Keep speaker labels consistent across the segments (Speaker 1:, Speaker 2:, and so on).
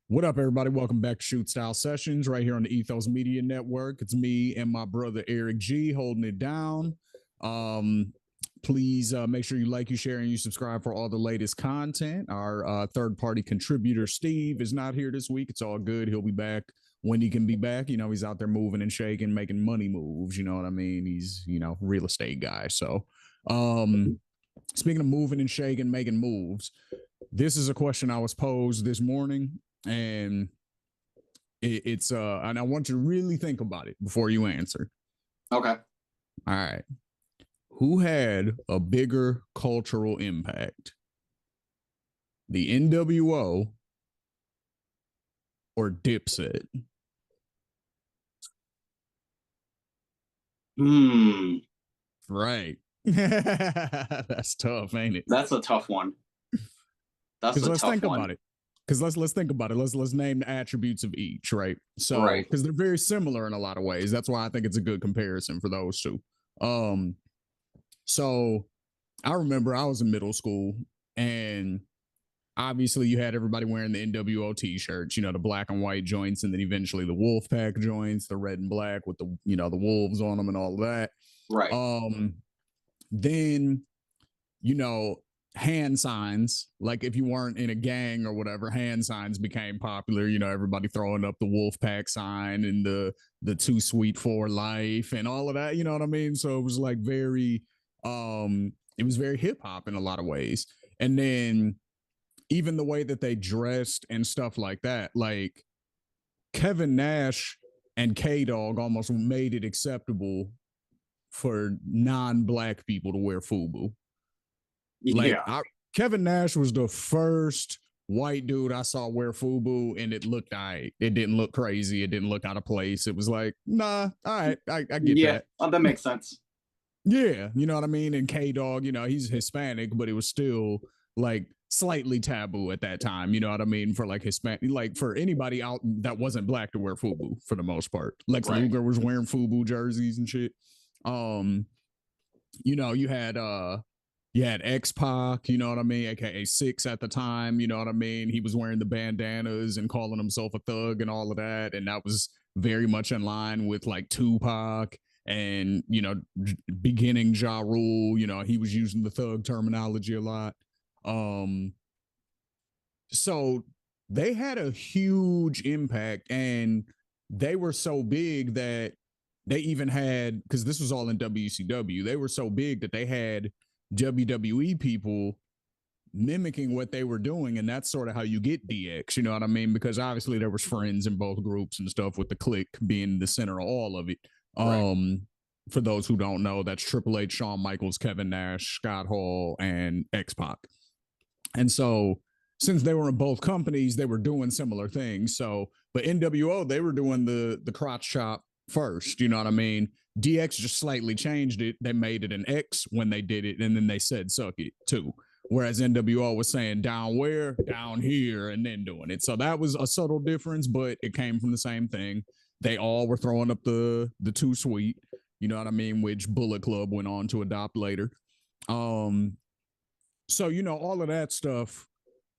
Speaker 1: What up, everybody? Welcome back to Shoot Style Sessions right here on the Ethos Media Network. It's me and my brother Eric G holding it down. Um, please make sure you like, you share, and you subscribe for all the latest content. Our third-party contributor Steve is not here this week. It's all good. He'll be back when he can be back. You know, he's out there moving and shaking, making money moves. You know what I mean? He's real estate guy. So, speaking of moving and shaking, making moves, this is a question I was posed this morning, and it's and I want you to really think about it before you answer.
Speaker 2: Okay.
Speaker 1: All right. Who had a bigger cultural impact? The NWO or Dipset? Right. That's tough, ain't it?
Speaker 2: That's a tough one.
Speaker 1: Let's think about it. Because let's think about it. Let's name the attributes of each, right? So because they're very similar in a lot of ways. That's why I think it's a good comparison for those two. So I remember I was in middle school, and obviously you had everybody wearing the NWO t-shirts, you know, the black and white joints, and then eventually the Wolfpack joints, the red and black with the, you know, the wolves on them and all of that.
Speaker 2: Right.
Speaker 1: Then, you know, hand signs, like if you weren't in a gang or whatever, hand signs became popular. You know, everybody throwing up the Wolfpack sign and the Too Sweet for Life and all of that. You know what I mean? So it was like very, it was very hip hop in a lot of ways. And then even the way that they dressed and stuff like that, like Kevin Nash and K-Dog almost made it acceptable for non-black people to wear FUBU. Like Kevin Nash was the first white dude I saw wear FUBU, and it looked all right. It didn't look crazy. It didn't look out of place. It was like, nah, all right, I get that.
Speaker 2: Oh, that makes sense.
Speaker 1: Yeah, you know what I mean? And K-Dog, you know, he's Hispanic, but it was still like slightly taboo at that time. You know what I mean? For like Hispanic, like for anybody out that wasn't black to wear FUBU for the most part. Lex Luger was wearing FUBU jerseys and shit. You know, you had X-Pac, you know what I mean, aka Six at the time, you know what I mean. He was wearing the bandanas and calling himself a thug and all of that, and that was very much in line with like Tupac and, you know, beginning Ja Rule. You know, he was using the thug terminology a lot. So they had a huge impact, and they were so big that they even had, because this was all in WCW, they were so big that they had WWE people mimicking what they were doing, and that's sort of how you get DX, you know what I mean? Because obviously there was friends in both groups and stuff, with the Click being the center of all of it. For those who don't know, that's Triple H, Shawn Michaels, Kevin Nash, Scott Hall, and X-Pac. And so since they were in both companies, they were doing similar things. So, but NWO, they were doing the crotch chop first, you know what I mean? DX just slightly changed it. They made it an X when they did it, and then they said suck it too. Whereas NWO was saying down where, down here, and then doing it. So that was a subtle difference, but it came from the same thing. They all were throwing up the Too Sweet, you know what I mean, which Bullet Club went on to adopt later. So, you know, all of that stuff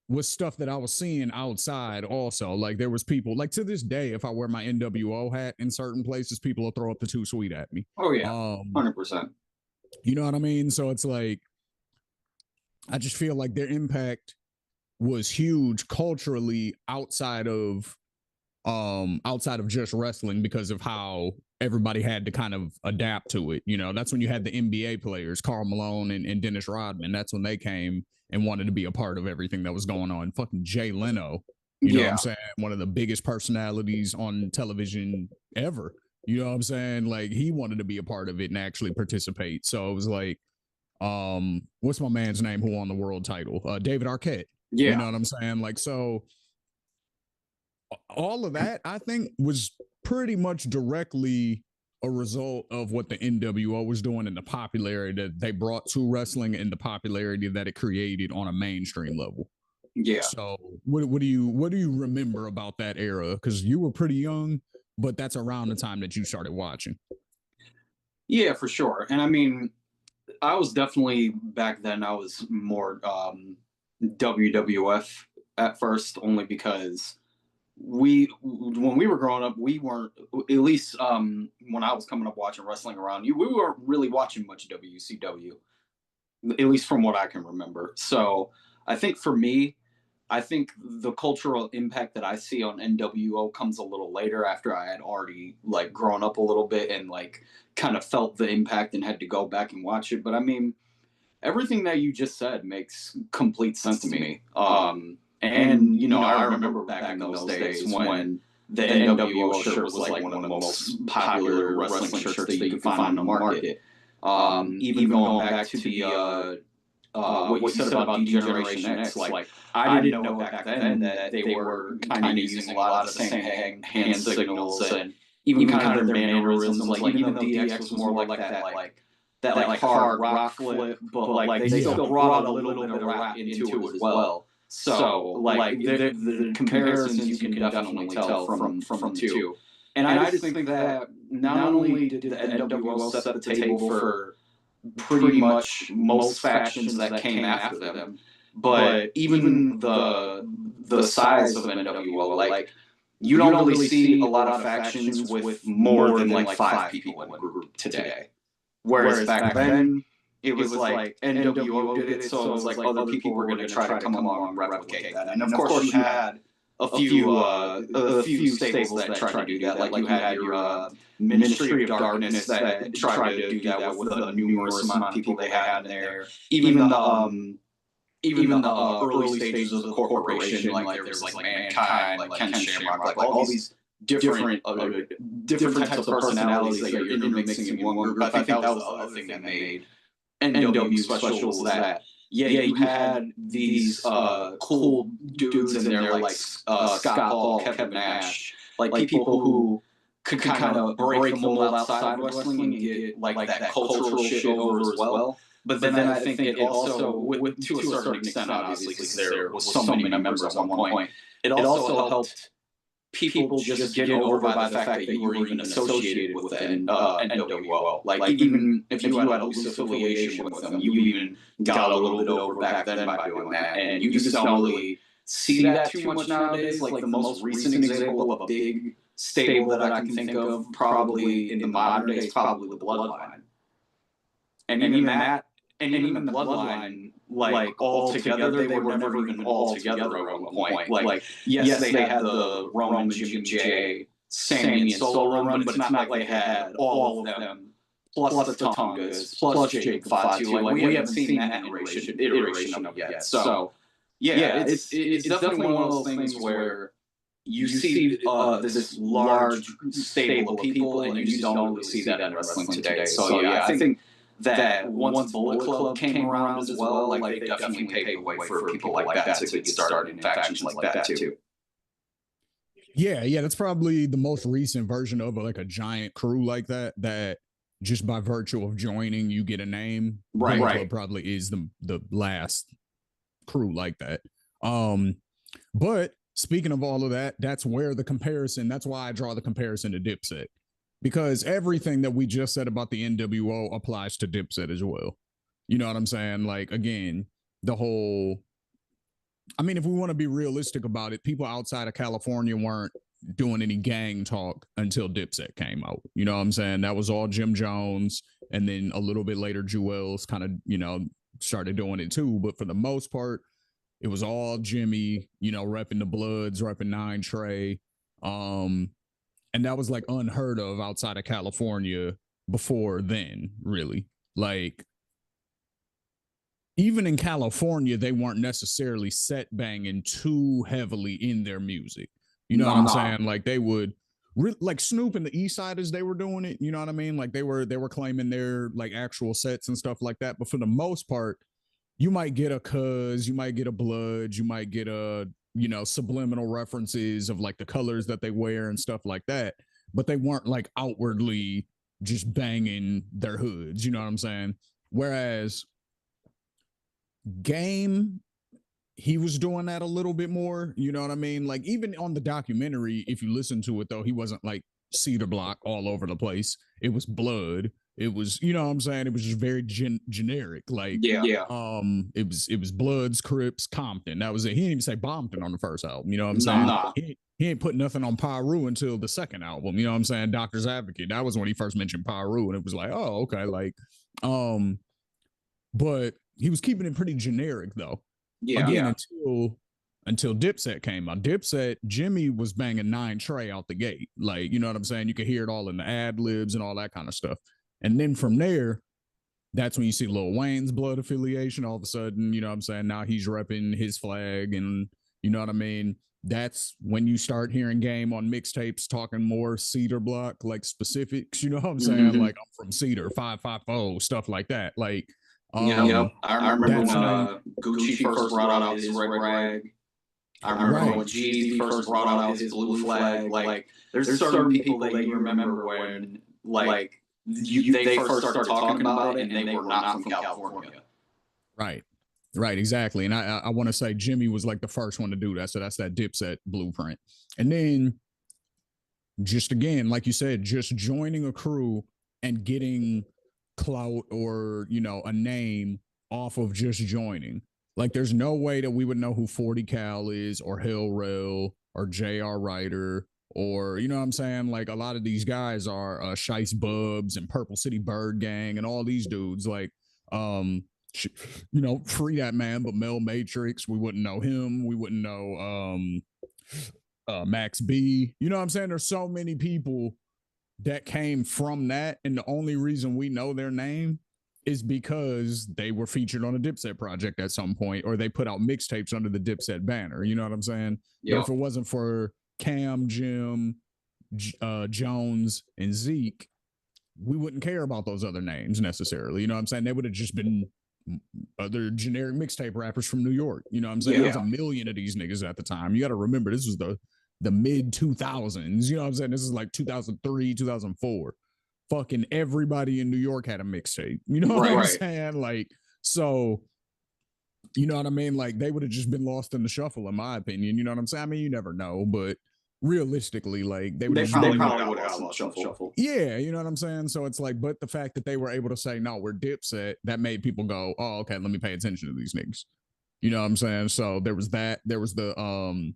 Speaker 1: was stuff that I was seeing outside also. Like there was people, like to this day, if I wear my NWO hat in certain places, people will throw up the Too Sweet at me.
Speaker 2: Oh yeah, 100%.
Speaker 1: You know what I mean? So it's like, I just feel like their impact was huge culturally outside of just wrestling, because of how everybody had to kind of adapt to it. You know, that's when you had the NBA players, Karl Malone and Dennis Rodman. That's when they came and wanted to be a part of everything that was going on. Fucking Jay Leno, you know what I'm saying? One of the biggest personalities on television ever. You know what I'm saying? Like he wanted to be a part of it and actually participate. So it was like, what's my man's name who won the world title? David Arquette.
Speaker 2: Yeah.
Speaker 1: You know what I'm saying? Like, so all of that, I think, was pretty much directly a result of what the NWO was doing and the popularity that they brought to wrestling and the popularity that it created on a mainstream level.
Speaker 2: Yeah.
Speaker 1: So what do you remember about that era? Because you were pretty young, but that's around the time that you started watching.
Speaker 2: Yeah, for sure. And I mean, I was definitely, back then, I was more WWF at first, only because we when we were growing up, we weren't, at least when I was coming up watching wrestling around you, we weren't really watching much WCW, at least from what I can remember. So I think for me, I think the cultural impact that I see on NWO comes a little later, after I had already like grown up a little bit and like kind of felt the impact and had to go back and watch it. But I mean, everything that you just said makes complete sense to me. And you know, I remember back in those days when the NWO shirt was like one of the most popular wrestling shirts that you could find on the market. Even going back to the what you said about D-Generation X, like I didn't know back then that they were kind of using a lot of the same hand signals and even kind of their mannerisms. Like even though DX was more like that hard rock flip, but like they still brought a little bit of rap into it as well. So like the comparisons you can definitely tell from the two. And I just think that not only did the NWO set the table for pretty much most factions that came after them, but even the size of NWO, like you don't really see a lot of factions with more than like 5 people in a group today. Whereas back then, it was like NWO did it, so it was like other people were going to try to come along and replicate that. And of course, you had a few stables that tried to do that. Like you had your Ministry of Darkness that tried to do that with the numerous amount of people they had in there. Even the early stages of the corporation, like there was like Mankind, like Ken Shamrock, like all these different types of personalities that you're intermixing in one group. I think that was the other thing that made NW special, was that you had these cool dudes in there like Scott Hall, Kevin Nash, like people who could kind of break the mold outside of wrestling and get like that cultural shit over as well. But then I think it also, to a certain extent, obviously, because there was so many members at one point, it also helped people just get over by the fact that you were even associated with the NWO. Like even if you had a loose affiliation with them, you even got a little bit over back then by doing that. And you just don't really see that too much nowadays. Like the most recent example of a big stable that I can think of, probably in the modern days, probably the Bloodline. And even the Bloodline, like all together, they were never even all together at one point. Like yes, they had the Roman, Jimmy J, Sammy, and Solo run, but it's not like they had all of them plus the Tongas, plus Jake Fatu. Like we haven't seen that iteration of it yet. So yeah, it's definitely one of those things where you see this large stable of people, and you just don't really see that in wrestling today. So yeah, I think that once Bullet Club came around as well, like they definitely paved the way for people like that to get started in factions like that too.
Speaker 1: Yeah, that's probably the most recent version of like a giant crew like that. That just by virtue of joining, you get a name.
Speaker 2: Right.
Speaker 1: Bullet Club probably is the last crew like that. But speaking of all of that, that's where the comparison. That's why I draw the comparison to Dipset, because everything that we just said about the NWO applies to Dipset as well. You know what I'm saying? Like, again, the whole, I mean, if we want to be realistic about it, people outside of California weren't doing any gang talk until Dipset came out. You know what I'm saying? That was all Jim Jones. And then a little bit later, Jewels kind of, started doing it too. But for the most part, it was all Jimmy, repping the Bloods, repping Nine Trey. And that was like unheard of outside of California before then, really. Like, even in California, they weren't necessarily set banging too heavily in their music. You know what I'm saying? Like they would, like Snoop and the East Siders, they were doing it. You know what I mean? Like they were claiming their like actual sets and stuff like that. But for the most part, you might get a Cuz, you might get a Bloods, you might get a subliminal references of like the colors that they wear and stuff like that. But they weren't like outwardly just banging their hoods. You know what I'm saying? Whereas Game, he was doing that a little bit more. You know what I mean? Like even on the documentary, if you listen to it though, he wasn't like cedar block all over the place. It was blood. It was, you know what I'm saying? It was just very generic. Like,
Speaker 2: Yeah.
Speaker 1: it was Bloods, Crips, Compton. That was it. He didn't even say Bompton on the first album. You know what I'm saying?
Speaker 2: Nah.
Speaker 1: He ain't put nothing on Pyru until the second album. You know what I'm saying? Doctor's Advocate. That was when he first mentioned Pyru, and it was like, oh, okay. Like, but he was keeping it pretty generic though.
Speaker 2: Yeah.
Speaker 1: Again, until Dipset came out. Dipset, Jimmy was banging 9 Trey out the gate. Like, you know what I'm saying? You could hear it all in the ad libs and all that kind of stuff. And then from there, that's when you see Lil Wayne's blood affiliation. All of a sudden, you know what I'm saying? Now he's repping his flag, and you know what I mean? That's when you start hearing Game on mixtapes talking more Cedar Block, like specifics. You know what I'm saying?
Speaker 2: Mm-hmm.
Speaker 1: Like, I'm from Cedar, 550, stuff like that. Like,
Speaker 2: yep. I remember when Gucci first brought out his red rag. I remember when Jeezy first brought out his blue flag. Like, there's certain people that you remember when, like, they first started talking about it, and they were not from California.
Speaker 1: Right, exactly. And I want to say Jimmy was like the first one to do that. So that's that Dipset blueprint. And then just again, like you said, just joining a crew and getting clout or, you know, a name off of just joining. Like, there's no way that we would know who 40 Cal is, or Hell Rail, or J.R. Ryder, or, you know what I'm saying? Like, a lot of these guys are Shice Bubs and Purple City Bird Gang and all these dudes. Like, you know, free that man, but Mel Matrix, we wouldn't know him. We wouldn't know Max B. You know what I'm saying? There's so many people that came from that, and the only reason we know their name is because they were featured on a Dipset project at some point, or they put out mixtapes under the Dipset banner. You know what I'm saying? Yep. But if it wasn't for Cam, Jim, Jones, and Zeke, we wouldn't care about those other names necessarily. You know what I'm saying? They would have just been other generic mixtape rappers from New York. You know what I'm saying? There's a million of these niggas at the time. You got to remember, this was the mid 2000s. You know what I'm saying? This is like 2003, 2004. Fucking everybody in New York had a mixtape. You know what I'm saying? Like, so, you know what I mean? Like, they would have just been lost in the shuffle, in my opinion. You know what I'm saying? I mean, you never know, but realistically, like, they probably would have got lost in the shuffle. Yeah, you know what I'm saying? So it's like, but the fact that they were able to say, no, we're Dipset, that made people go, oh, okay, let me pay attention to these niggas. You know what I'm saying? So there was that. There was the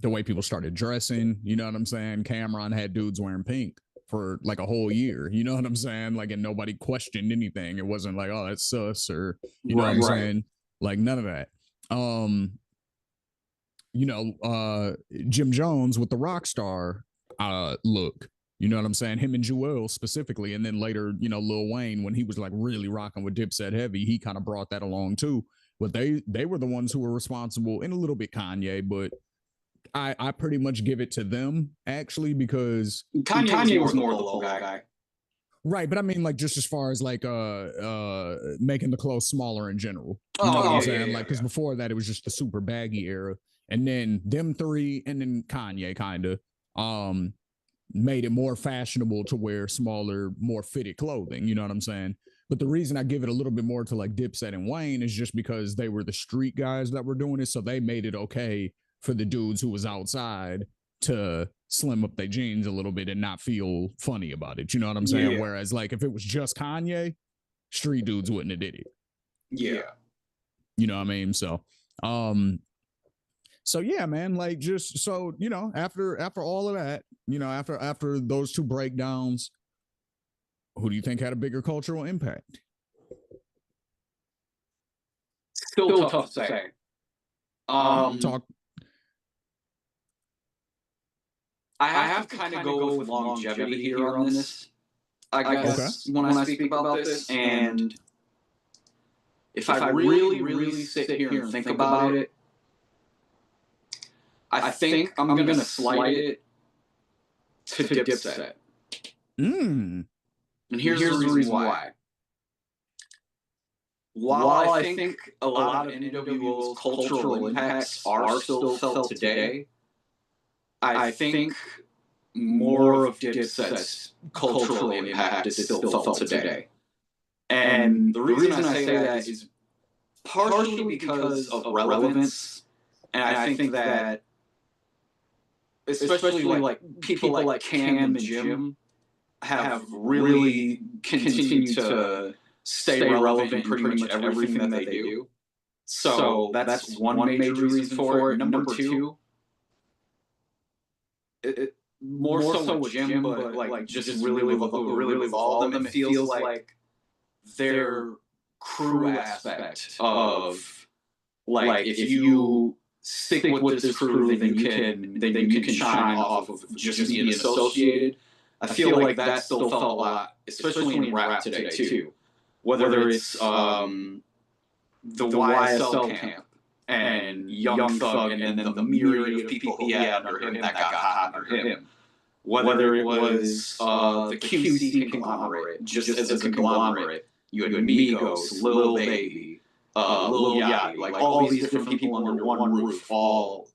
Speaker 1: way people started dressing. You know what I'm saying? Cameron had dudes wearing pink for like a whole year. You know what I'm saying? Like, and nobody questioned anything. It wasn't like, oh, that's sus, or, you know what I'm saying? Like, none of that. You know, Jim Jones with the rock star look. You know what I'm saying? Him and Jewel specifically. And then later, you know, Lil Wayne, when he was like really rocking with Dipset heavy, he kind of brought that along too. But they were the ones who were responsible, and a little bit Kanye, but I pretty much give it to them, actually, because
Speaker 2: Kanye was more the low guy.
Speaker 1: Right, but I mean, like, just as far as like making the clothes smaller in general.
Speaker 2: You know
Speaker 1: what I'm saying? Like, because before that it was just the super baggy era. And then them three, and then Kanye kind of made it more fashionable to wear smaller, more fitted clothing. You know what I'm saying? But the reason I give it a little bit more to like Dipset and Wayne is just because they were the street guys that were doing it. So they made it okay for the dudes who was outside to slim up their jeans a little bit and not feel funny about it. You know what I'm saying? Yeah. Whereas like if it was just Kanye, street dudes wouldn't have did it.
Speaker 2: Yeah.
Speaker 1: You know what I mean? So yeah, man, like, just so, you know, after all of that, you know, after those two breakdowns, who do you think had a bigger cultural impact?
Speaker 2: Still tough to say. I have to kind of go with longevity here on this, I guess, when I speak about this. And if I really sit here and think about it, I think I'm going to slide it to Dipset. And here's the reason why. While I think a lot of NWO's cultural impacts are still felt today, I think more of Dipset's cultural impact is still felt today. And the reason I say that is partially because of relevance, and I think that especially like people like Cam and Jim, have really continued to stay relevant in pretty much everything that they do. So that's one major reason for it. Number two, more so with Jim, but like just really with all of them, it feels like their crew aspect of like if you stick with this crew, then you can shine off of just being associated. I feel like that still felt a lot, especially in rap today too. Whether it's the YSL camp and Young Thug, and then the myriad of people he had under him that got hot under him. Whether it was the QC conglomerate, just as a conglomerate, you had Migos, Lil Baby, Lil Yachty, like all these different people under one roof, all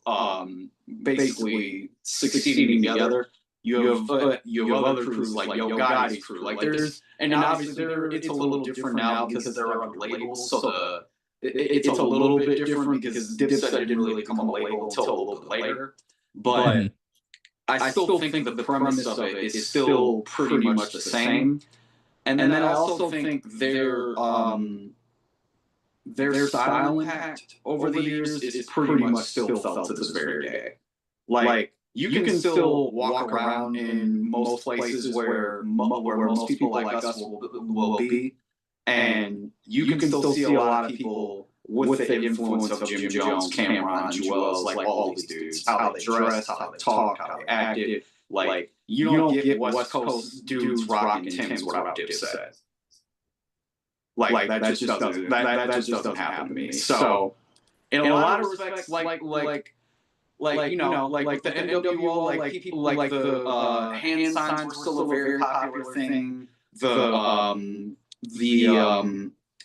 Speaker 2: basically succeeding together. You have other crews like Yo Gotti's crew. Like there's, and obviously it's a little different now because they're under labels. So it's a little bit different because Dipset didn't really come on the label until a little bit later. But I still think that the premise of it is still pretty much the same. And then I also think their style impact over the years is pretty much still felt to this very day. Like you can still walk around in most places where most people like us will be, and you can still see a lot of people with the influence of Jim Jones, Cameron, Jewels, like all these dudes, how they dress, how they talk, how they acted. Like you don't get West Coast dudes rocking Timbs without Dipset. Like that just doesn't happen to me. So in a lot of respects, like you know, like the NWO, like people like the hand signs were still a very popular thing. The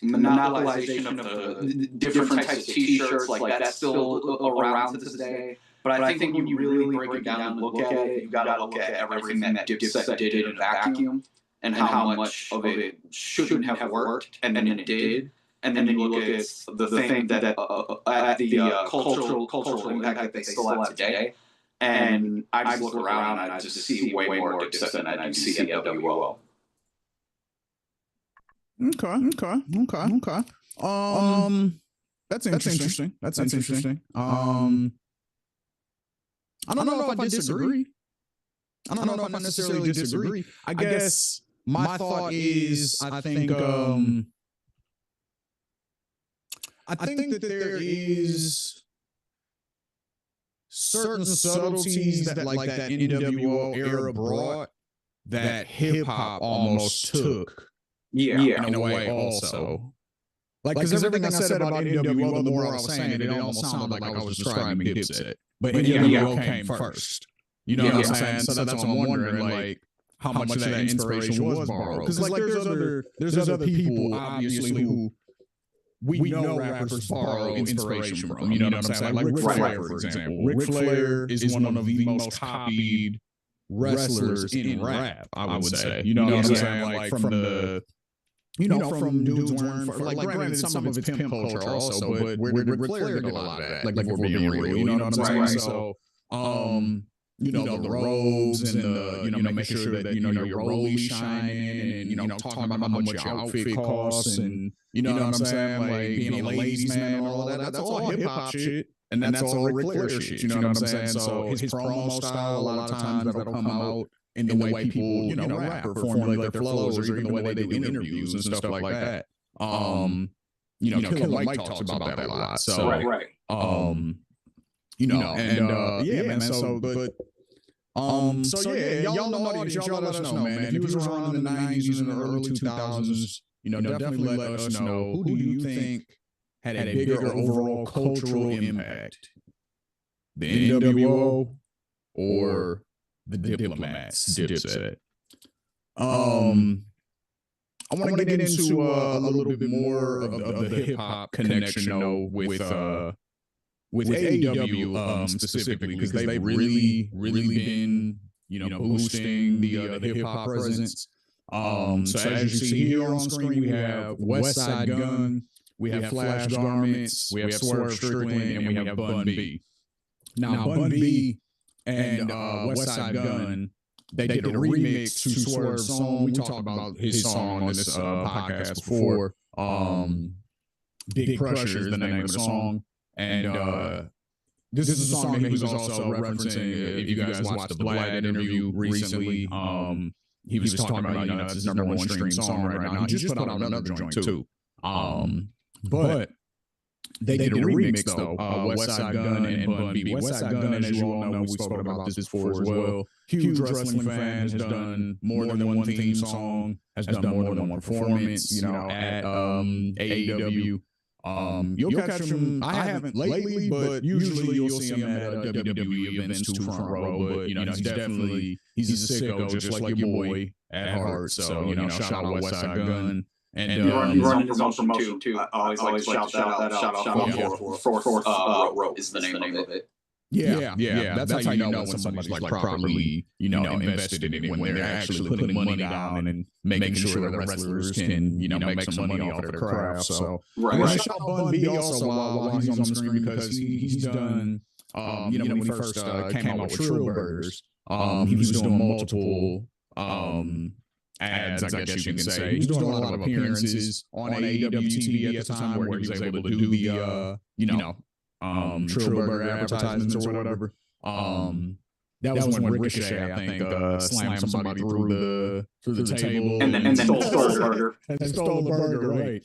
Speaker 2: monopolization of the different types of T-shirts, like that's still around to this day. But I think when you really break it down and look at it, you got to look at everything that Dipset did in a vacuum and how much of it shouldn't have worked, and then it did. And then you look at the thing that at the cultural impact that they still have today. And I just look around and I just see way more Dipset than I do see NWO.
Speaker 1: Okay. That's interesting. That's interesting. I don't know if I disagree. I don't know if I necessarily disagree. I guess my thought is I think that there is certain subtleties that like that NWO era brought that hip hop almost took. Yeah, in a way also. Like, because everything I said about NWO, the more I was saying it almost sounded like I was describing Dipset. But NWO came first. You know what I'm saying? So that's what I'm wondering, like, how much of that inspiration was borrowed. Because, like, there's other people, obviously, who we know rappers borrow inspiration from. You know what I'm saying? Like Ric Flair, for example. Ric Flair is one of the most copied wrestlers in rap, I would say. You know what I'm saying? Like, from the... from dudes wearing, like granted, some of it's pimp culture also, but where did Ric Flair get a lot of that? Like if we're being real, you know what I'm saying? So, the robes and the, making sure that, your rollies shining and, talking about how much your outfit costs and, you know what I'm saying? Like being a ladies man and all that. That's all hip hop shit. And that's all Ric Flair shit. You know what I'm saying? So his promo style, a lot of times that'll come out in the way people, rap or formulate their flows, or even the way they do interviews and stuff like that. Killer Mike talks about that a lot. So,
Speaker 2: right.
Speaker 1: Man. So y'all know the audience, y'all let us know, man. If you was around in the 90s and the early 2000s, definitely let us know, who do you think had a bigger overall cultural impact? The NWO or the Diplomats, Dipset? I want to get into a little bit more of the hip hop connection, though, with AEW specifically, because they've really been boosting the hip hop presence. So as you see here on screen, we have West Side Gun, we have Flash Garments, we have Swerve Strickland, and we have Bun B. Now Bun B and West Side Gun they did a remix to Swerve's song. We talked about his song on this podcast before. Big Pressure is the name of the song. And this is a song that he was also referencing. If you guys watched the Vlad interview recently, he was talking about, that's his #1 stream song right now. He just put out another joint too. But they did a remix though. Westside Gunn and Bun B. Westside Gunn, as you all know, we spoke about this before as well. Huge wrestling fan, has done more than one theme song, has done more than one performance, at AEW. You'll catch him. I haven't lately, but usually you'll see him at WWE events too, front row. But he's a sicko, just like your boy at heart. So shout out Westside Gun. And
Speaker 2: he's running his own promotion too. I always like to shout that out. Shout out for Fourth Row is the name of it.
Speaker 1: Yeah. That's how you know when somebody's like properly, invested in it, when they're actually putting money down and making sure the wrestlers can, make some money off of their craft. So, right. Shout out Bun B also while he's on the screen, because he's done, when he first came out with Trill Burgers, he was doing multiple ads, I guess you can say. He was doing a lot of appearances on AEW TV at the time, where he was able to do the, Trill Burger advertisements or whatever. That was when Ricochet, I think, slammed somebody through the table
Speaker 2: and stole the burger.
Speaker 1: And stole the burger, right?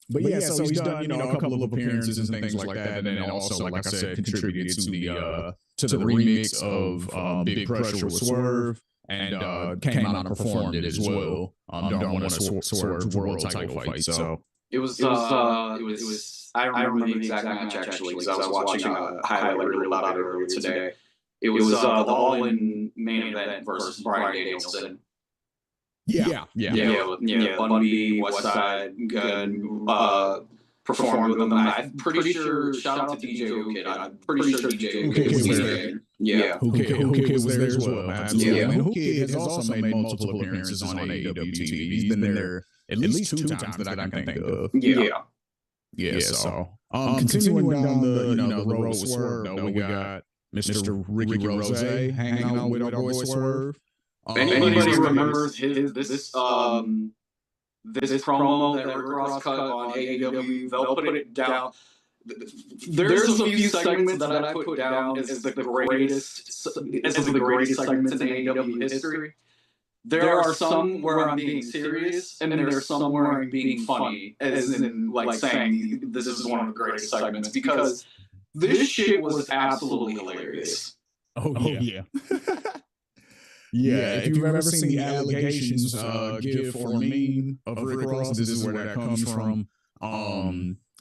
Speaker 1: But yeah, so he's done, a couple of appearances and things like that, and then also, like I said, contributed to the remix of Big Pressure with Swerve, and came out and performed it as well during one of Swerve's world title fights. So
Speaker 2: it was. I remember the exact match actually, because I was watching a highlight reel about it earlier today. It was the All-In main event versus Bryan Danielson.
Speaker 1: Yeah.
Speaker 2: Bun B, Westside Gunn performed with them. I'm pretty sure. Shout out to DJ Who-Kid. I'm pretty sure DJ Who-Kid was there. Yeah,
Speaker 1: Who-Kid was there as well. Absolutely. Yeah. Who-Kid has also made multiple appearances on AEW TV. He's been there at least 2 times that I can think of. Yeah, so continuing down the road with Swerve, though, we got Mr. Ricky Rose hanging out with our boy Swerve.
Speaker 2: If anybody remembers this promo that Rick Ross cut on AEW, they'll put it down. There's a few segments that I put down as the greatest segments in AEW history. There are some where I'm being serious, and then there's some where I'm being funny, as in like saying this is one of the greatest segments, because this shit was absolutely hilarious.
Speaker 1: Oh yeah. Yeah, if you've ever seen the allegations gif or meme of Rick Ross, this is where that comes from.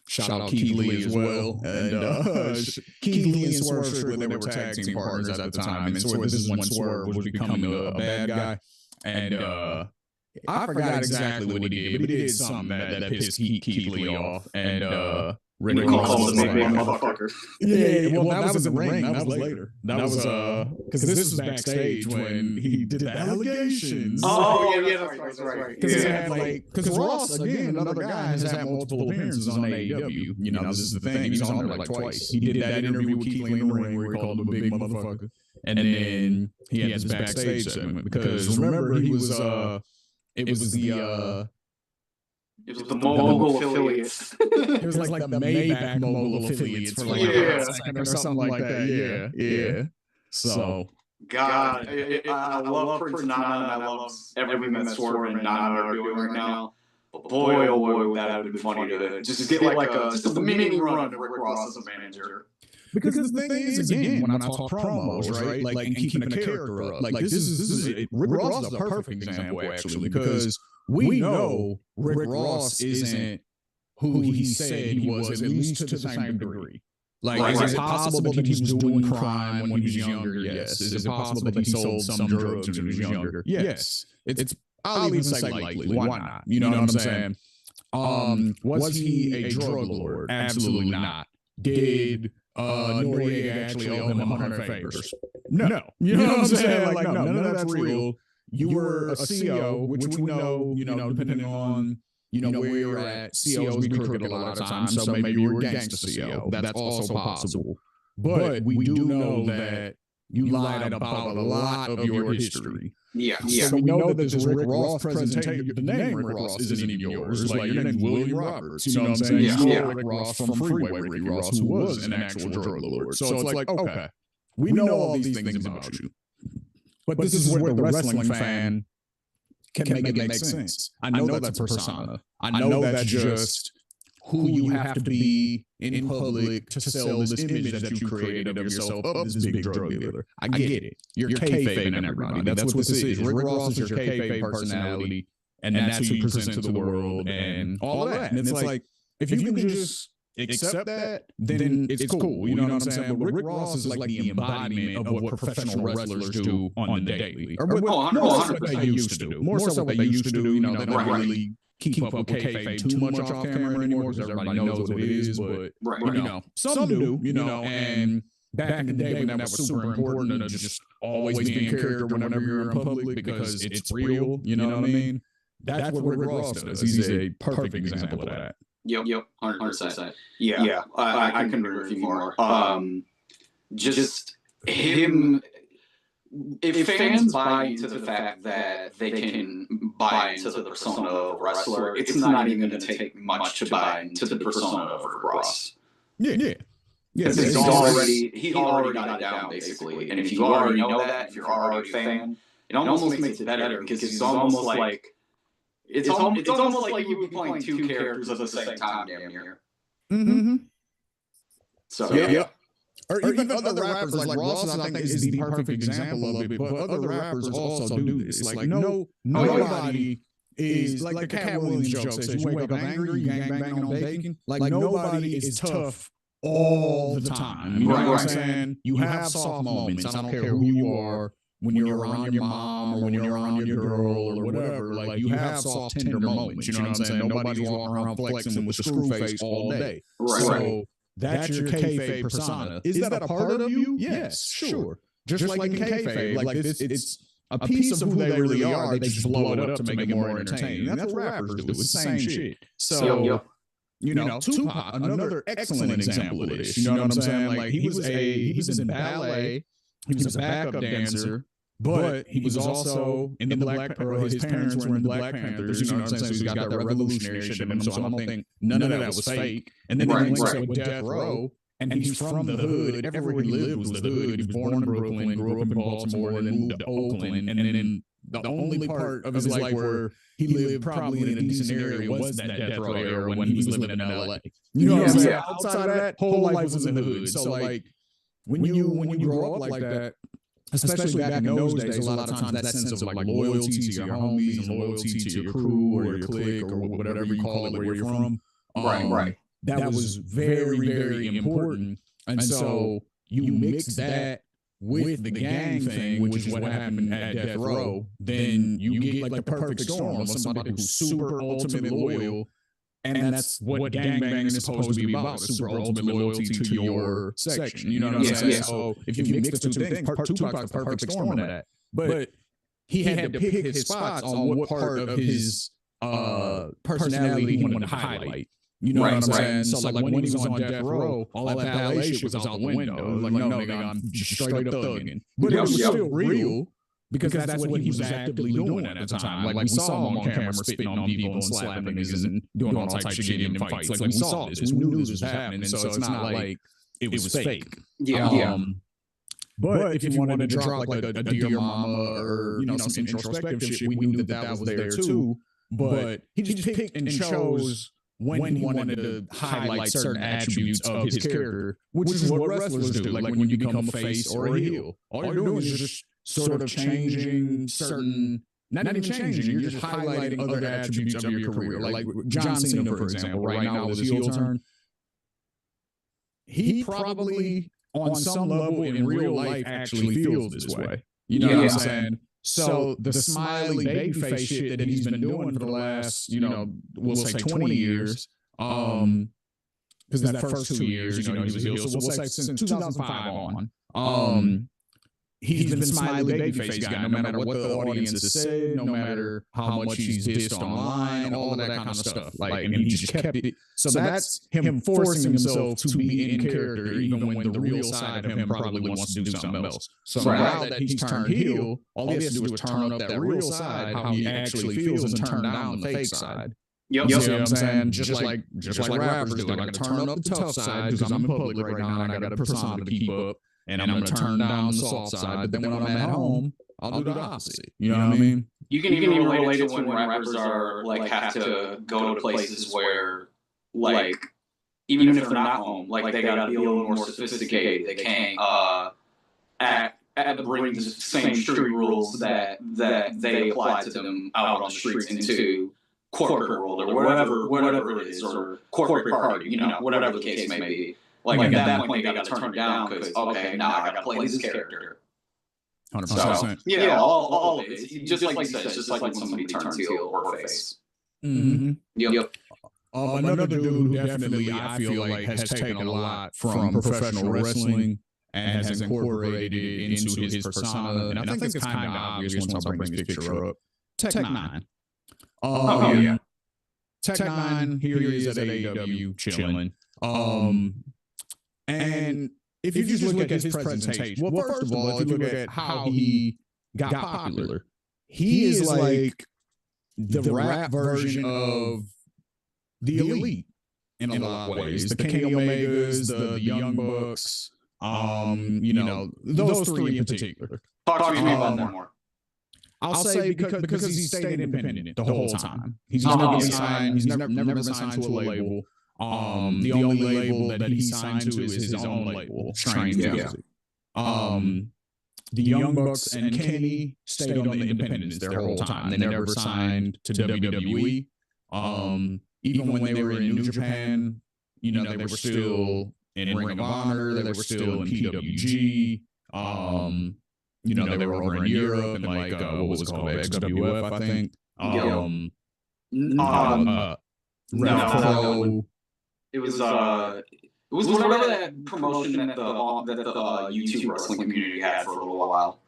Speaker 1: Shout out Keith Lee as well. And Keith Lee and Swerve Strickland, they were tag team partners at the time. And so this is when Swerve was becoming a bad guy. And I forgot exactly what he did, but he did something that pissed Keith Lee off. And Rick Ross was like,
Speaker 2: motherfucker.
Speaker 1: Yeah, well, that was in the ring. That was later. That was because this was backstage when he did the allegations.
Speaker 2: Oh yeah, that's right.
Speaker 1: Because Ross, again, another guy, has had multiple appearances on AEW. This is the thing. He was on there like twice. He did that interview with Keith Lee in the ring where he called him a big motherfucker, and then he had this backstage segment because remember he was it was the
Speaker 2: Mogul affiliates.
Speaker 1: It was like the Maybach Mogul affiliates for like a second or something like that. Yeah. So,
Speaker 2: God, I love Prince Nana, and I love everything that Swerve and Nana are doing right now. But boy, oh boy, would that have been funny to just get like a mini run of Rick Ross as a manager.
Speaker 1: Because the thing is, again, when I talk promos, right, like and keeping a character up, like this is Rick Ross is a perfect example actually, because we know Rick Ross isn't who he said he was, at least to the same degree. Like, is it possible that he was doing crime when he was younger? Yes. Is it possible that he sold some drugs when he was younger? Yes. It's I'll even say likely. Why not? You know what I'm saying? Was he a drug lord? Absolutely not. Did Noriega actually owe him 100 favors? No. You know what I'm saying? Like, no, none of that's real. You were a CO, which we know, depending on, where you're at, COs be crooked a lot of times, so maybe you were a gangster CO. That's also possible. But we do know that, you lied about a lot of your history.
Speaker 2: Yeah.
Speaker 1: So we know that this Rick Ross presentation, the name Rick Ross isn't even yours. Like, your name's William Roberts. You know what I'm saying?
Speaker 2: Yeah.
Speaker 1: You Rick Ross from Freeway Ricky Ross, who was an actual drug lord. So it's like, okay, we know all these things about you. But this is where the wrestling fan can make it make sense. I know that's a persona. I know that's just who you have to be in public to sell this image that you created of yourself, of this big drug dealer. I get it. You're kayfabing everybody. That's what this is. Rick Ross is your kayfabe personality, and that's who you present to the world and all that. And it's like, if you can just accept that, then it's cool. You know what I'm saying? But Rick Ross is like the embodiment of what professional wrestlers do on the daily. Or more so what they used to do. More so what they used to do. You know, they don't really keep up with kayfabe too much off camera anymore, because everybody knows what it is. But you know, some do. You know, and back in the day when that was super important to just always be in character whenever you're in public because it's real. You know what I mean? That's what Rick Ross does. He's a perfect example of that.
Speaker 2: Yep, 100%. Yeah. I couldn't agree with you more. Just him. If fans buy into the fact that they can buy into the persona of a wrestler, it's not even going to take much to buy into the persona of Rick Ross.
Speaker 1: Yeah.
Speaker 2: Because he already got it down, basically. And if you already know that, if you're already a fan, it almost makes it better, because it's almost like it's almost like you would be playing two characters at the same time, damn near.
Speaker 1: Mm-hmm.
Speaker 2: So
Speaker 1: yeah. Or even other rappers like Ross, I think, is the perfect example of it. But other rappers also do this. Like, nobody is like the Cat Williams joke says, you wake up angry, you gang banging on bacon. Like, nobody is tough all the time. You know what I'm saying? You have soft moments. I don't care who you are. When you're around your mom, or when you're around your girl, or whatever, like, you have soft, tender moments. You know what I'm saying? Nobody's walking around flexing with a screw face all day. So that's your kayfabe persona. Is that a part of you? Yes, sure. Just like in kayfabe, like this, it's a piece of who they really are. They just blow it up to make it more entertaining. That's what rappers do. It's the same shit. So, you know, Tupac, another excellent example of this. You know what I'm saying? Like, he was in ballet. He was a backup dancer. But he was also in the Black Panthers. His parents were in the Black Panthers. You know what I'm saying? So he's got that revolutionary shit in him. So I don't think none of that was fake. And then he links up with Death Row, and he's from the hood. Everywhere he lived was the hood. He was born in Brooklyn, grew up in Baltimore, and then moved to Oakland. And then the only part of his life where he lived probably in a decent area was that Death Row era when he was living in LA. You know what I'm saying? Outside of that, whole life was in the hood. So like, when you grow up like that, especially back in those days, a lot of times that sense of like loyalty to your homies and loyalty to your crew or your clique or whatever you call it, where you're from. Right. That was very, very important. And so you mix that with the gang thing, which is what happened at Death Row, then you get like the perfect storm of somebody who's super ultimately loyal. And that's what gangbanging is supposed to be about, super ultimate loyalty to your section. You know what I'm saying? Yeah. So if you mix the two things, Tupac's the perfect storm of that. But he had to pick his spots on what part of his personality he wanted to highlight. You know what I'm saying? So like when he was on Death Row, all that ballet shit was out the window. Like, no, nigga, I'm just straight up thugging. But it was still real. Because that's what he was actively doing at the time. Like, we saw him on camera spitting on people and slapping niggas and doing all types of shit in fights. Like, we saw this. We knew this was happening. And so it's not like it was fake. Yeah. But if you wanted to drop like a Dear Mama or, you know, some introspective shit, we knew that was there too. But he just picked and chose when he wanted to highlight certain attributes of his character, which is what wrestlers do. Like when you become a face or a heel, all you're doing is just sort of changing certain, not even changing, you're just highlighting other attributes of your career. Like John Cena, for example, right now with his heel turn, he probably on some level in real life actually feels this way. You know what I'm saying? So the smiley babyface shit that he's been doing for the last, you know, we'll say 20 years, because that first 2 years, you know, he was heel. So we'll say since 2005 on, he's been smiley babyface guy, no matter what the audience has said, no matter how much he's dissed online, all of that kind of stuff. Like, and he just kept it. So that's him forcing himself to be in character, even when the real side of him probably wants to do something else. So now that he's turned heel, all he has to do is turn up that real side, how he actually feels, and turn down the fake side.
Speaker 2: Yep.
Speaker 1: You see what I'm saying? Just like rappers do. I got to turn up the tough side because I'm in public right now and I got a persona to keep up. And I'm going to turn down the soft side. But then when I'm at home, I'll do the opposite. You know what I mean?
Speaker 2: You can even relate it to when rappers are like have to go to places where like even if they're not home, like they got to be a little more sophisticated. They can't bring the same street rules that they apply to them out on the streets into corporate world or whatever it is, or corporate party, you know, whatever the case may be. Like at that point, they got to turn it down because okay, now I got to play this character.
Speaker 1: 100%.
Speaker 2: So, yeah, all of it. It's just like you said, it's just like when somebody turns heel or face.
Speaker 1: Mm-hmm.
Speaker 2: Yep.
Speaker 1: Another dude who definitely I feel like has taken a lot from professional wrestling and has incorporated it into his persona, and I think it's kind of obvious once I bring this picture up. Tech Nine. Tech Nine, here he is at AEW chilling. And if you just look at his presentation, well, first of all, if you look at how he got popular, he is like the rap version of the Elite in a lot of ways. The Kenny Omegas, the Young Bucks, you know, those three in particular.
Speaker 2: Talk to me about that more.
Speaker 1: I'll say because he's stayed independent the whole time. He's never been signed. He's never been signed to a label. The only label that he signed to is his own label, Strange Music. The Young Bucks and Kenny stayed on the independents their whole time. They never signed to WWE. Even when they were in New Japan, you know, they were still in Ring of Honor. They were still in PWG. You know, they were over in Europe and like what was it called, XWF, I think. Pro.
Speaker 2: It was whatever that promotion that the YouTube wrestling community had for a little while.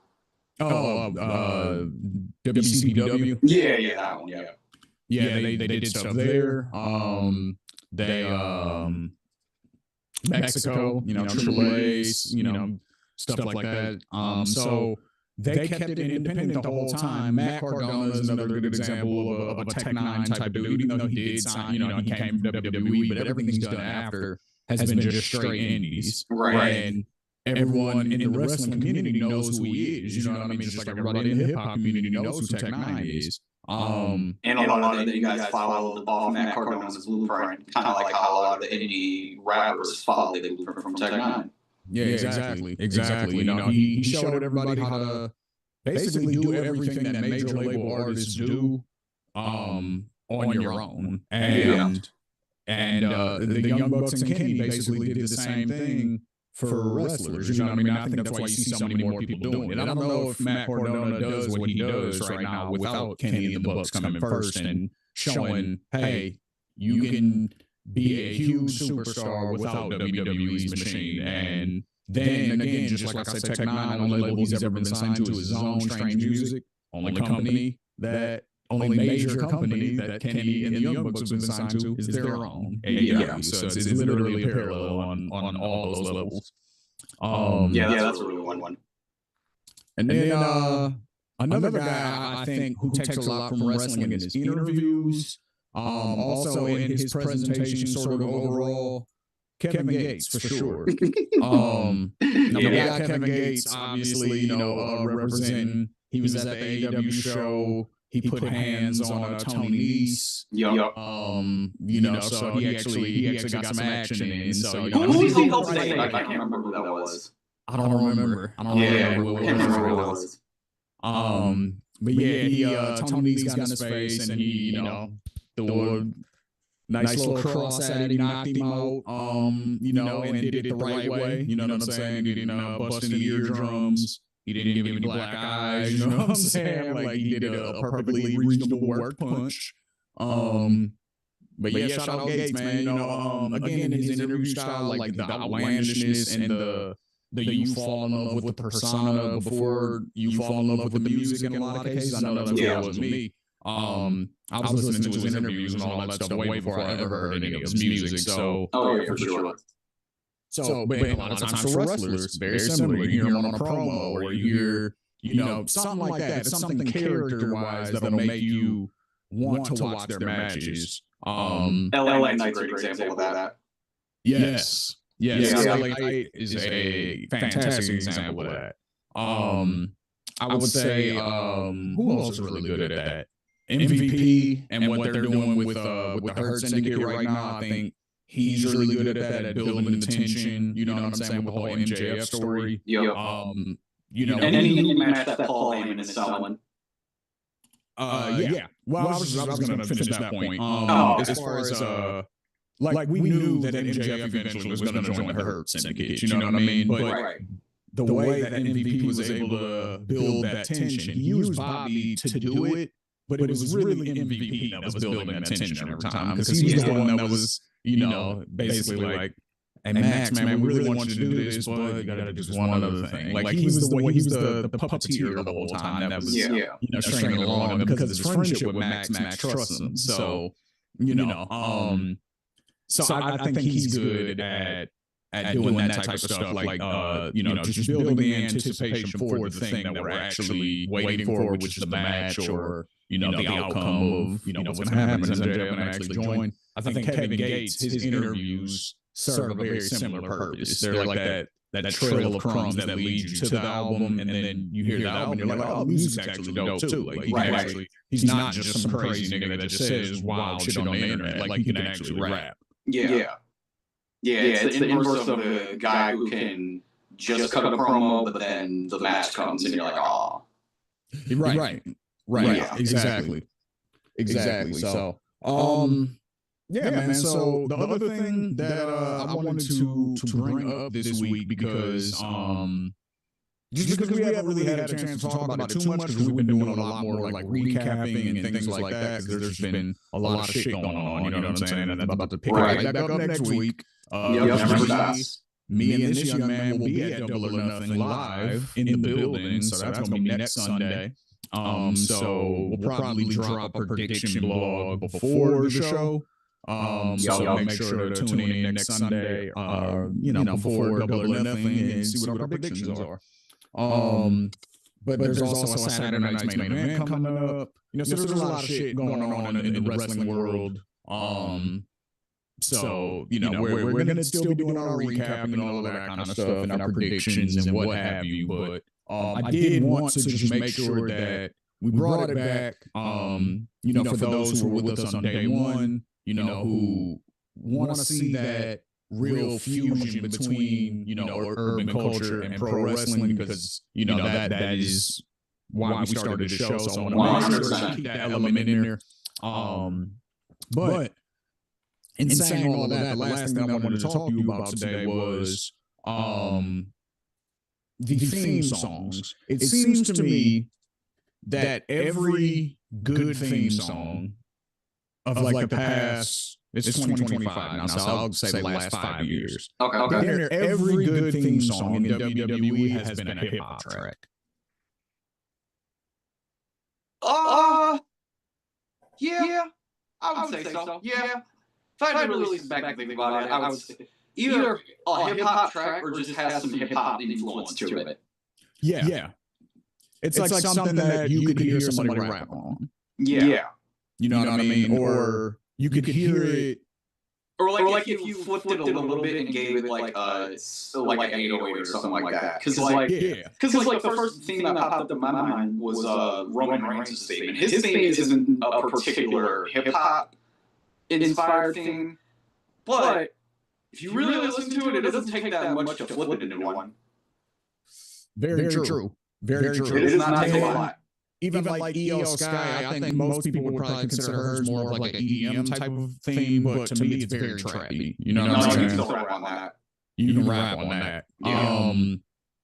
Speaker 1: WCW.
Speaker 2: Yeah, that one.
Speaker 1: Yeah, they did stuff there. They Mexico, you know, Triple A's, you know, stuff like that. So they kept it independent the whole time. Matt Cardona is another good example of a Tech Nine type dude, even though he did sign, you know, he came from WWE, but everything he's done after has been just straight indies.
Speaker 2: Right.
Speaker 1: And everyone in the wrestling community knows who he is. You know what I mean? Just like everybody in the hip hop community knows who Tech Nine is.
Speaker 2: And a lot of that you guys followed off Matt Cardona's blueprint, kind of like how a lot of the indie rappers followed the blueprint from Tech Nine.
Speaker 1: Yeah, exactly. You know, he showed everybody how to basically do everything that major label artists do on your own. And the Young Bucks and Kenny basically did the same thing for wrestlers. You know what I mean? I think that's why you see so many more people doing it. I don't know if Matt Cardona does what he does right now without Kenny and the Bucks coming first and showing, hey, you can be a huge superstar without WWE's machine. And then again, just like I said, Tech Nine, only label he's ever been signed to is his own Strange Music. Only major company that Kenny and the Young Bucks have been signed to is their own AEW. So it's literally a parallel on all those levels.
Speaker 2: That's a really one.
Speaker 1: And then another guy I think who takes a lot from wrestling in his interviews, also in his presentation, sort of overall, Kevin Gates for sure. Now we got Kevin Gates, obviously, you know, representing. He was at the AEW show. He put hands on Tony Nese. You know, so he actually got some action in. So
Speaker 2: who was he called today? I can't remember who that was.
Speaker 1: I don't remember. Who it was. But yeah, Tony Nese got in his face, and he, you know, the nice little cross at it. He knocked him out, you know, and did it the right way. You know what I'm saying? He didn't bust any eardrums. He didn't give any black eyes. You know what I'm saying? Like he did a perfectly reasonable work punch. But yeah, shout out Gates, man. You know, again, in his interview style, like the outlandishness and the the you fall in love with the persona before you fall in love with the music in a lot of cases. I know that's what it was with me. I was listening to his interviews and all that stuff way before I ever heard any of his music. So,
Speaker 2: for sure.
Speaker 1: So, but a lot of times for wrestlers, very similar. You hear them on a promo, or you hear, something like that. It's something character-wise that'll make you want to watch their matches.
Speaker 2: LA Knight's a great example of that.
Speaker 1: Yes. LA Knight is a fantastic example of that. I would say, who else is really good at that? MVP and what they're doing with the Hurt Syndicate right now, I think he's really good at that, at building the tension. You know what I'm saying, with the whole MJF story.
Speaker 2: Yep. And any match that Paul Heyman is selling.
Speaker 1: Yeah. Well, I was going to finish that point. As far as like we knew that MJF eventually was going to join the Hurt Syndicate. You know what I mean? But the way that MVP was able to build that tension, he used Bobby to do it, but it was really MVP that was building that tension every time, because he was the one that was, basically like, hey, Max, man, we really want you to do this, but you got to do this one other thing. Like he was the puppeteer the whole time that was, stringing along, and because of his friendship with Max trusts him. So, so I think he's good at doing that type of stuff, like just building the anticipation for the thing that we're actually waiting for, which is the match, or the outcome of what's going to happen as MJF and actually join. I think Kevin Gates, his interviews serve a very similar purpose. They're like that trail of crumbs that leads you to the album, and then you hear the album, and you're like, oh, the music's actually dope too. Like he's not just some crazy nigga that just says wild shit on the internet. Like he can actually rap.
Speaker 2: Yeah, it's the inverse of the guy who can just cut a promo, but then the match comes and you're like, oh.
Speaker 1: Right. Yeah, exactly. So, yeah, man. So the other thing that I wanted to bring up this week, because just because we haven't really had a chance to talk about it too much, because we've been doing a lot more like recapping and things like that, because there's been a lot of shit going on, you know what I'm saying? And I'm about to pick it right back up next week. Me and this young man will be at Double or Nothing live in the building, so that's going to be next Sunday. So we'll probably drop a prediction blog before the show. So make sure to tune in next Sunday, before Double or Nothing, and see what our predictions are. But there's also a Saturday night's main event coming up. So there's a lot of shit going on in the wrestling world. So we're gonna still be doing our recapping and all of that kind of stuff, and our predictions and what have you. But I did want to just make sure that we brought it back. For those who were with us on day one, who want to see that real fusion between urban culture and pro wrestling, because that is why we started the show. So I want to make sure to keep that element in there. But in saying all of that, the last thing I wanted to talk to you about today was the theme songs. It seems to me that every good theme song of like the past, it's 2025 now, so I'll say the last 5 years. Okay. Every good theme song in WWE has been a hip hop track.
Speaker 2: Yeah, I would say so. Yeah. If I had to really sit back and think about it, I would say either a hip hop track or just has some hip hop influence to it.
Speaker 1: Yeah. It's like something that you could hear somebody rap on.
Speaker 2: Yeah.
Speaker 1: You know what I mean? Or you could hear it.
Speaker 2: Or like if you flipped it a little bit and gave it like an 808 or something like that. Because the first thing that popped up in my mind was Roman Reigns' statement. His theme isn't a particular hip hop inspired thing, but if you really listen to it, it doesn't take that much to flip it into one.
Speaker 1: Very true. Very true.
Speaker 2: It does not take a lot.
Speaker 1: Even like EO Sky, I think most people would probably consider hers more of like an EDM type of theme, but to me, it's very trappy. You know what I'm saying?
Speaker 2: You can still rap on that.
Speaker 1: You can rap on that.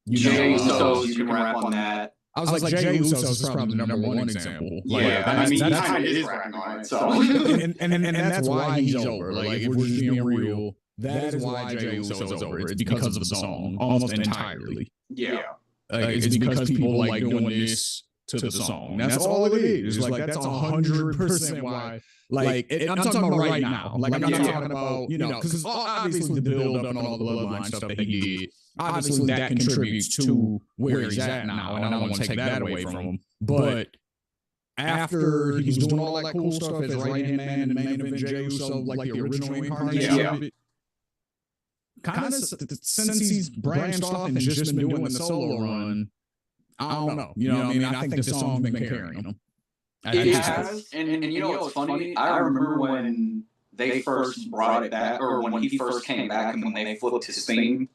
Speaker 2: Jay Usos, you can rap on that.
Speaker 1: I was like, Jay Usos is probably the number one example.
Speaker 2: Yeah, I mean, he kind of is rapping on it. So,
Speaker 1: and that's why he's over. Like, if we're just being real, that is why Jey Uso is over. It's because of the song, almost entirely.
Speaker 2: Yeah.
Speaker 1: It's because people like doing this to the song. That's all it is. It's like that's 100% why. Like, I'm talking about right now. Like, I'm not talking about, because obviously the build up and all the bloodline stuff that he did, obviously that contributes to where he's at now, and I don't want to take that away from him. But after he was doing all that cool stuff as right-hand man in the main event, Jey Uso, like the original incarnation of it, kind of since he's branched off and just been doing the solo run, I don't know. You know what I mean? I think the song's been carrying him.
Speaker 2: It has, and you know what's funny? I remember when they first brought it back, or when he first came back, and when they flipped his theme,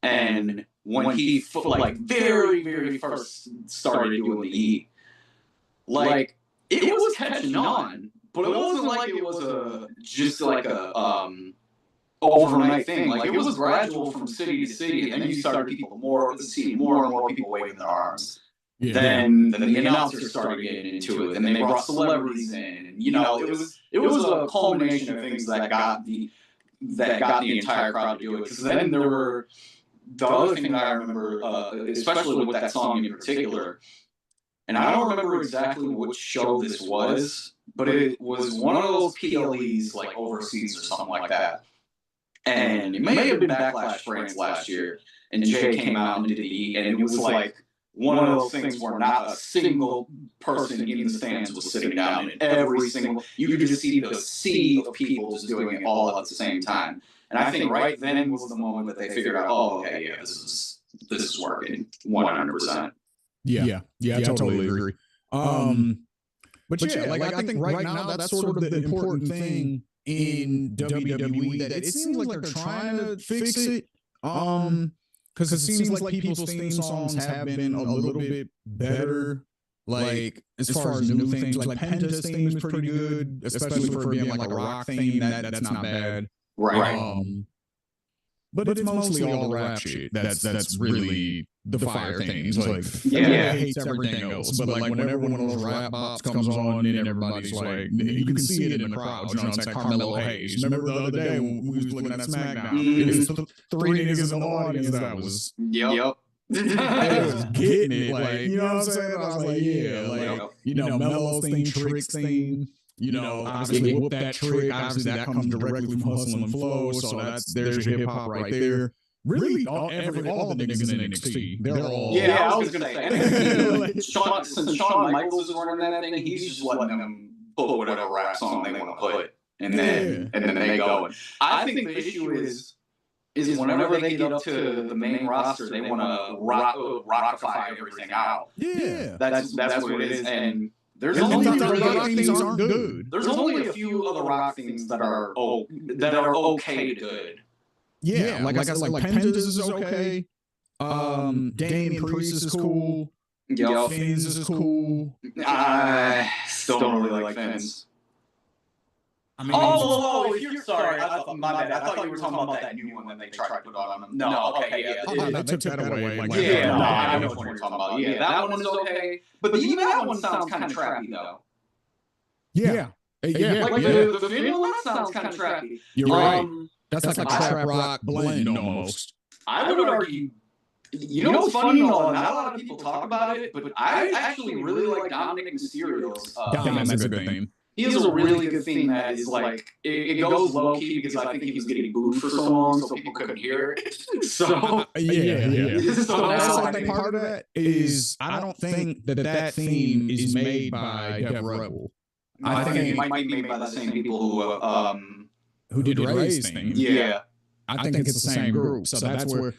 Speaker 2: and when he like very, very first started doing the E, like it was catching on, but it wasn't like it was just like a overnight thing. Like it was gradual from city to city, and then you started seeing more and more people waving their arms. Yeah. Then the announcers started getting into it. Then they brought celebrities in. And, it was a culmination of things that got the entire crowd to do it. Because then there were the other thing that I remember, especially with that song in particular. And I don't remember exactly which show this was, but it was one of those PLEs like overseas or something like that. And it may have been Backlash France last year. And Jay came out and did the, and it was like one of those things where not a single person in the stands was sitting down, and you could just see the sea of people just doing it all at the same time. And I think right then was the moment that they figured out, oh, okay, yeah, this is working 100%.
Speaker 1: Yeah, I totally agree. But yeah, like I think right now that's sort of the important thing in WWE, that it seems like they're trying to fix it. Because it seems like people's theme songs have been a little bit better. Like as far as new things, like Penta's theme is pretty good, especially for being like a rock theme. That's not bad.
Speaker 2: Right.
Speaker 1: But it's mostly all the rap shit that's really the fire things. Like
Speaker 2: yeah,
Speaker 1: hates everything else. But like whenever one of those rap bops comes on, and everybody's like, you can see it in the crowd. You know, it's like Carmelo Hayes. Remember the other day when we was looking at SmackDown? It was 3 niggas in the audience that was
Speaker 2: yep.
Speaker 1: They was getting it, like, you know what I'm saying? I was like, yeah, like, Melo's theme, Trick's theme. Obviously Whoop That Trick. Obviously that comes directly from Hustle and Flow, so there's your hip hop right there. Really, all the niggas in NXT, they're all.
Speaker 2: Yeah, I was gonna say. Since Shawn Michaels is running that thing, he's just letting them put whatever rap song they want to put, and then they go. And I think the issue is whenever they get up to the main roster, they want to rockify everything out.
Speaker 1: Yeah,
Speaker 2: that's what it is, and. There's
Speaker 1: only
Speaker 2: the
Speaker 1: rock things aren't good.
Speaker 2: There's only a few other rock things that are okay to good.
Speaker 1: Yeah, like I said, like Penta's is okay. Damien Priest is cool. Finn's is cool.
Speaker 2: I still don't really like Finn's. I mean, if you're sorry, my bad. I thought you were talking about that new one that they tried to put on them. No, okay, yeah.
Speaker 1: They took that away.
Speaker 2: I know what you're talking about. Yeah, that one is okay. But even that one sounds kind of trappy, though.
Speaker 1: Yeah.
Speaker 2: Like the Finn one sounds kind of trappy.
Speaker 1: You're right. That's like a trap rock blend almost.
Speaker 2: I would argue. You know what's funny? Not a lot of people talk about it, but I actually really like Dominic Mysterio's.
Speaker 1: That's a good theme.
Speaker 2: He has a really good theme that is like it goes low key because I think he was getting booed for so long, so people couldn't hear it. So
Speaker 1: yeah. So I think part of that is I don't think that theme is made by Dev Rebel.
Speaker 2: I think it might be made by the same people
Speaker 1: who did Ray's theme.
Speaker 2: Yeah.
Speaker 1: I think it's the same group. So that's where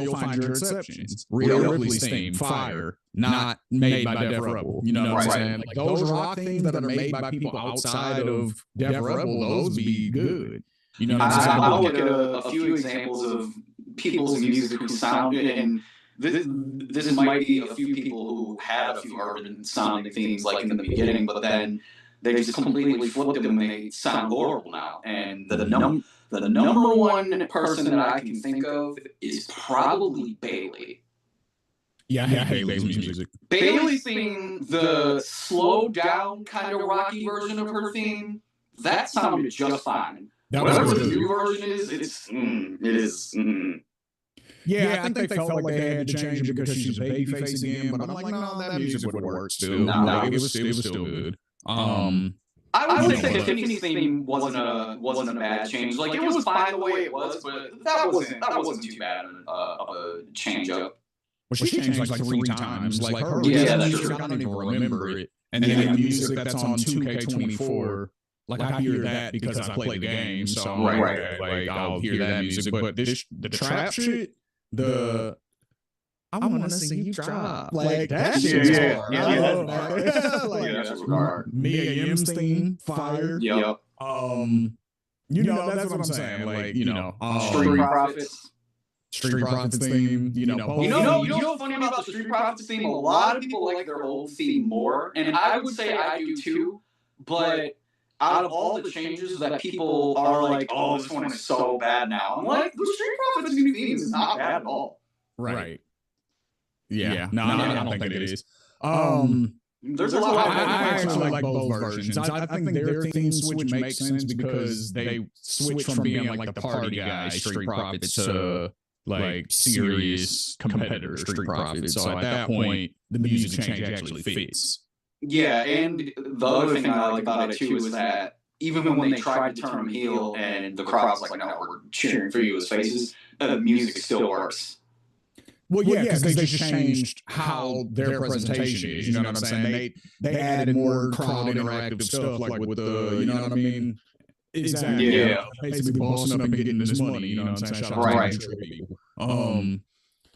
Speaker 1: you'll find your exceptions. Rhea Ripley's theme, Fire, not made by Def Rebel. You know what I'm saying? Like those rock themes that are made by people outside of Def Rebel, those be good. You know what I'm saying?
Speaker 2: I'll look at a few examples of people's music who sound, and this might be a few people who had a few urban sounding themes like in the beginning, but then they just completely flipped them and they sound horrible now. And the number one person that I can think of is probably Bayley.
Speaker 1: Yeah, I hate Bayley's music.
Speaker 2: Bayley's theme, the slowed down kind of rocky version of her theme, that sounded just fine.
Speaker 1: That
Speaker 2: Whatever
Speaker 1: was
Speaker 2: the
Speaker 1: good.
Speaker 2: new version is, it is.
Speaker 1: Yeah, I think they felt like they had to change it because she's a baby face again. But I'm like, no, that music would work still.
Speaker 2: No.
Speaker 1: Like, it was still good.
Speaker 2: I would say Tiffany's theme wasn't a bad change. Like, it was fine the way it was, but that wasn't too bad of a change up.
Speaker 1: Well, she changed like 3 times. Like her
Speaker 2: that's
Speaker 1: music,
Speaker 2: true.
Speaker 1: I don't even remember it. And then the music that's on 2K24, like I hear that because I play the game. So I'm like I'll hear that music. But the trap shit, I want to see you drop. Like that shit is hard.
Speaker 2: That's hard.
Speaker 1: Mia Yim's theme, fire.
Speaker 2: Yep.
Speaker 1: You know, that's what I'm saying. Like, Street Profits theme,
Speaker 2: you know what's funny about the Street Profits theme? A lot of people like their old theme more, and I would say I do too. But out of all the changes that people are like, oh, this one is so bad now, I'm like, the Street Profits new theme is not bad at all.
Speaker 1: Right. Yeah. No, I don't think it is.
Speaker 2: There's a lot.
Speaker 1: I actually like both versions. I think their theme switch makes sense because they switch from being like the party guy Street Profits to like serious competitor Street Profits. So at that point, the music change actually fits.
Speaker 2: Yeah, and the other thing I like about it too is that even when they tried to turn him heel and the crowd was like, no, we're cheering for you as faces, the music still works.
Speaker 1: Well, yeah, because they just changed how their presentation is. You know what I'm saying? They added more crowd interactive stuff, like with the, you know what I mean? Exactly.
Speaker 2: Yeah.
Speaker 1: Basically bossing up and getting this money. You know what I'm saying? Shout out to people.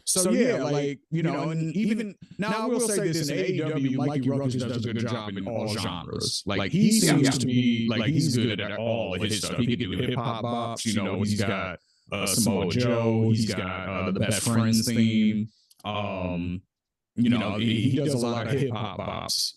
Speaker 1: So yeah, like, you know, and even now I will say this in AEW, Mikey Rogers does a good job in all genres. Like he seems to be like he's good at all of his stuff. He can do hip hop bops. You know, he's got Samoa Joe. He's got the Best Friends theme. You know, he does a lot of hip hop bops.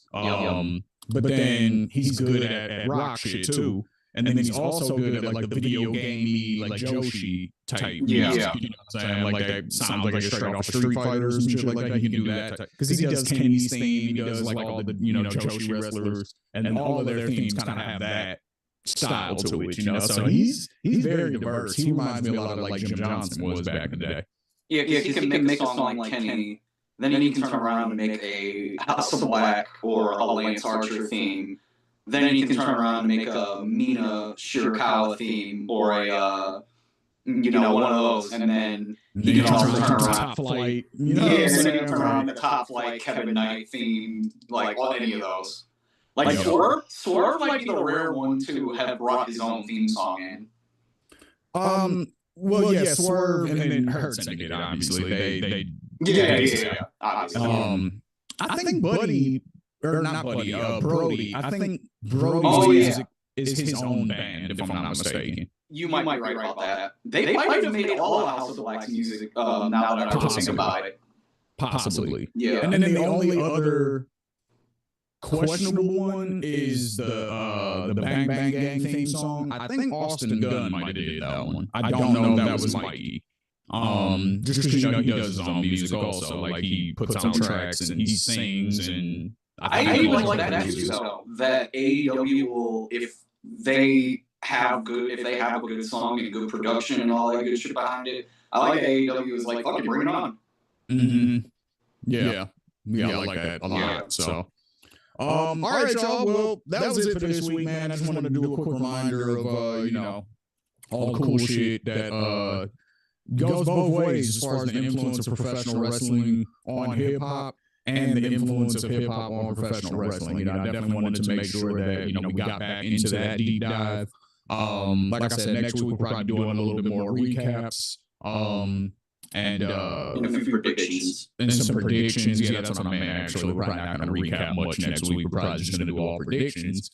Speaker 1: But then he's good at rock shit too. And then he's also good at like the video gamey, like Joshi type music. You know what I'm saying? Like that sounds like it's straight off of Street Fighter or some shit like that. He can do that because he does Kenny's theme. He does like all the, you know, Joshi wrestlers, and all of their themes kind of have that style to it. You know, so he's very diverse. He reminds me a lot of like Jim Johnson was back in the day.
Speaker 2: Yeah, because he can make a song like Kenny, then he can turn around and make a House of Black or a Lance Archer theme. Then he can turn around and make a Mina Shirakawa theme or a, you know, one of those. And then he can also turn around
Speaker 1: Top Flight.
Speaker 2: You know, and then he can turn around the Top Flight Kevin Knight theme, like any of those. Like Swerve might be the rare one to have brought his own theme song in.
Speaker 1: Well, yeah, Swerve and then Hurt singing it, obviously. They
Speaker 2: obviously.
Speaker 1: I think Buddy, or not Buddy, Brody. I think Brody's music is his own band, if I'm not mistaken.
Speaker 2: You might be right about that. They might have made all of House of Black's music now that I think about it.
Speaker 1: Possibly.
Speaker 2: Yeah.
Speaker 1: And then the only other questionable one is the Bang Bang Gang theme song. I think Austin Gunn might have did that one. I don't know if that was Mikey. Just because, you know, he does his own music also. Like he puts out tracks and he sings, and
Speaker 2: I even like that too, though. That AEW will, if they have a good song and good production and all that good shit behind it, I like AEW is like, fucking bring it on.
Speaker 1: Yeah, I like that a lot. So all right, y'all. Well, that was it for this week, man. I just wanted to do a quick reminder of you know, all the cool shit that goes both ways as far as the influence of professional wrestling on hip hop and the influence of hip hop on professional wrestling. You know, I definitely wanted to make sure that, you know, we got back into that deep dive. Like I said, next week we'll probably be doing a little bit more recaps. And
Speaker 2: a few predictions.
Speaker 1: And some predictions. Yeah, that's what I meant, actually. We're probably not going to recap much next week. We're probably just going to do all predictions.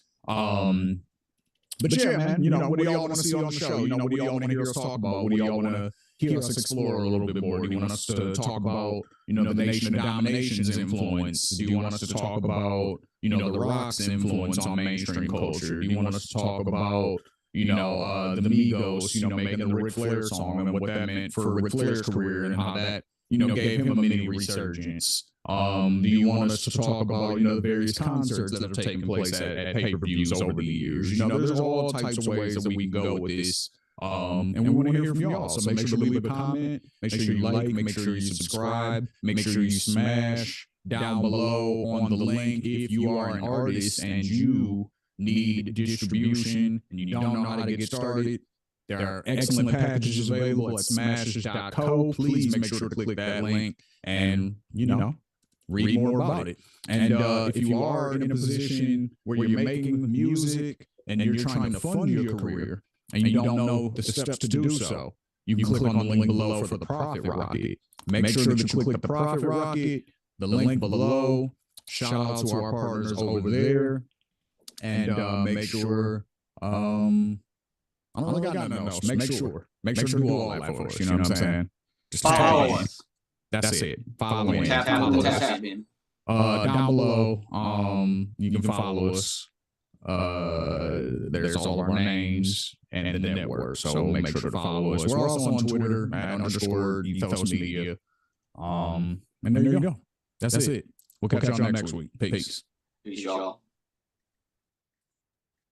Speaker 1: But yeah, man, you know, what do y'all want to see on the show? You know, what do y'all want to hear us talk about? What do y'all want to hear us explore a little bit more? Do you want us to talk about, you know, the Nation of Domination's influence? Do you want us to talk about, you know, The Rock's influence on mainstream culture? Do you want us to talk about, you know, the Migos, you know, making the Ric Flair song and what that meant for Ric Flair's career and how that, you know, gave him a mini resurgence? Do you want us to talk about, the various concerts that have taken place at pay-per-views over the years? There's all types of ways that we can go with this. And we want to hear from y'all. So make sure to leave a comment. Make sure you like. Make sure you subscribe. Make sure you smash down below on the link if you are an artist and you need distribution and you don't know how to get started. There are excellent packages available at smashers.co. Please make sure to click that link and, read more about it. And if you are in a position where you're making music and you're trying to fund your career and you don't know the steps to do so, you can click on the link below for the Profit Rocket. Make sure that you click the Profit Rocket, the link below. Shout out to our partners over there. And make sure, I don't really got nothing else. Make sure to do all that for us. You know what I'm saying? Just
Speaker 2: follow us.
Speaker 1: That's it. Follow in.
Speaker 2: Tap in.
Speaker 1: Down below, you can follow us. There's all of our names and the network. So make sure to follow us. We're also on Twitter @_ethos_media. And there you go. That's it. We'll catch y'all next week. Peace.
Speaker 2: Peace, y'all.